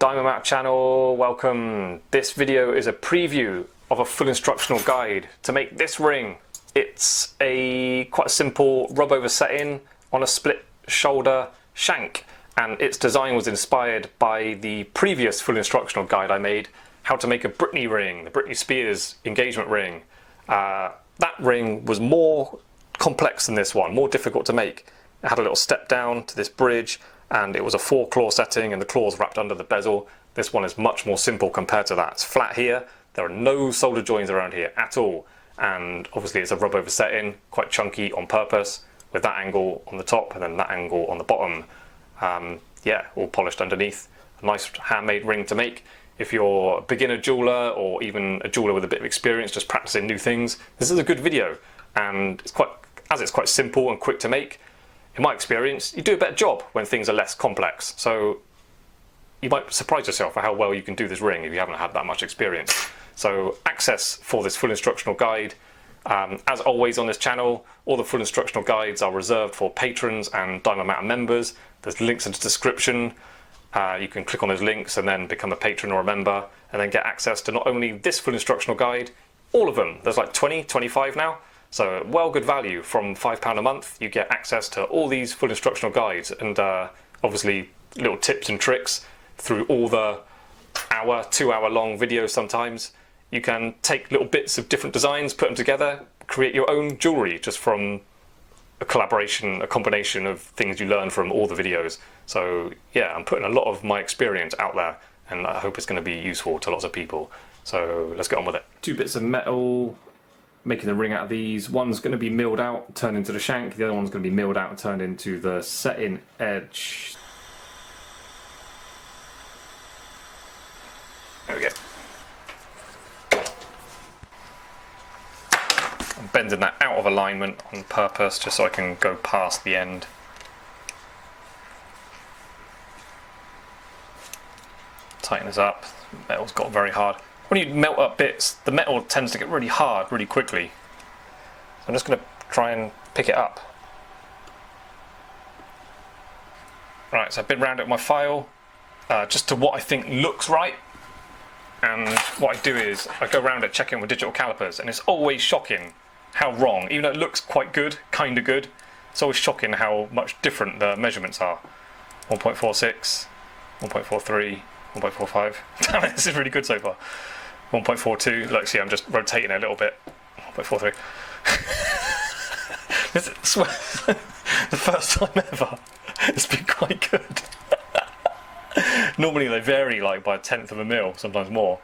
Diamond Map channel, welcome. This video is a preview of a full instructional guide to make this ring. It's quite a simple rub over set-in on a split shoulder shank, and its design was inspired by the previous full instructional guide I made, how to make a Britney ring, the Britney Spears engagement ring. That ring was more complex than this one, more difficult to make. It had a little step down to this bridge, and it was a 4-claw setting and the claws wrapped under the bezel. This one is much more simple compared to that. It's flat here, there are no solder joins around here at all, and obviously it's a rub over set-in, quite chunky on purpose, with that angle on the top and then that angle on the bottom. Yeah, all polished underneath. A nice handmade ring to make. If you're a beginner jeweler or even a jeweler with a bit of experience just practicing new things, this is a good video, and it's quite simple and quick to make. In my experience, you do a better job when things are less complex, so you might surprise yourself at how well you can do this ring if you haven't had that much experience. So access for this full instructional guide. As always on this channel, all the full instructional guides are reserved for patrons and Diamond Map members. There's links in the description. You can click on those links and then become a patron or a member, and then get access to not only this full instructional guide, all of them. There's like 20, 25 now. So well good value. From £5 a month you get access to all these full instructional guides, and obviously little tips and tricks through all the hour, 2 hour long videos sometimes. You can take little bits of different designs, put them together, create your own jewellery just from a collaboration, a combination of things you learn from all the videos. So yeah, I'm putting a lot of my experience out there, and I hope it's going to be useful to lots of people. So let's get on with it. 2 bits of metal, making the ring out of these. One's going to be milled out, turned into the shank. The other one's going to be milled out and turned into the set-in edge. There we go. I'm bending that out of alignment on purpose just so I can go past the end. Tighten this up. The metal's got very hard. When you melt up bits, the metal tends to get really hard really quickly. So I'm just going to try and pick it up. Right, so I've been round it with my file, just to what I think looks right. And what I do is I go around it checking with digital calipers, and it's always shocking how wrong, even though it looks quite good, kinda good, it's always shocking how much different the measurements are. 1.46, 1.43, 1.45. Damn it, this is really good so far. 1.42, look, see, I'm just rotating it a little bit. 1.43. This is the first time ever. It's been quite good. Normally they vary like by 1/10 of a mil, sometimes more.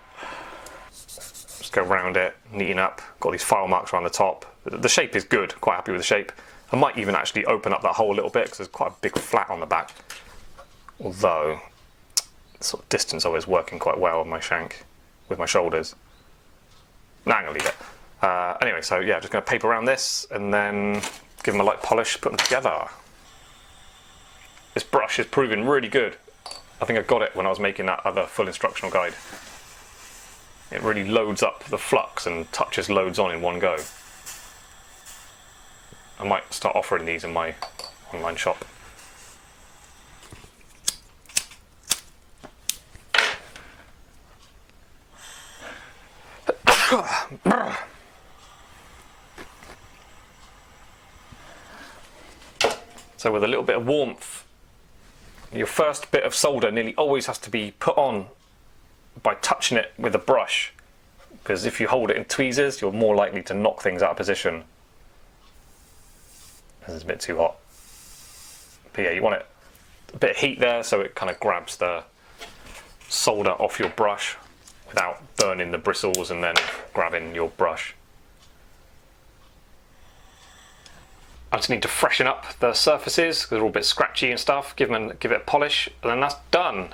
Just go around it, neaten up. Got these file marks around the top. The shape is good, quite happy with the shape. I might even actually open up that hole a little bit because there's quite a big flat on the back. Although, sort of distance always working quite well on my shank with my shoulders. Nah, I'm gonna leave it. Anyway, so yeah, just gonna paper around this and then give them a light polish, put them together. This brush is proving really good. I think I got it when I was making that other full instructional guide. It really loads up the flux and touches loads on in one go. I might start offering these in my online shop. So with a little bit of warmth, your first bit of solder nearly always has to be put on by touching it with a brush, because if you hold it in tweezers you're more likely to knock things out of position. This is a bit too hot. But yeah, you want it a bit of heat there so it kind of grabs the solder off your brush without burning the bristles and then grabbing your brush. I just need to freshen up the surfaces because they're all a bit scratchy and stuff, give it a polish, and then that's done.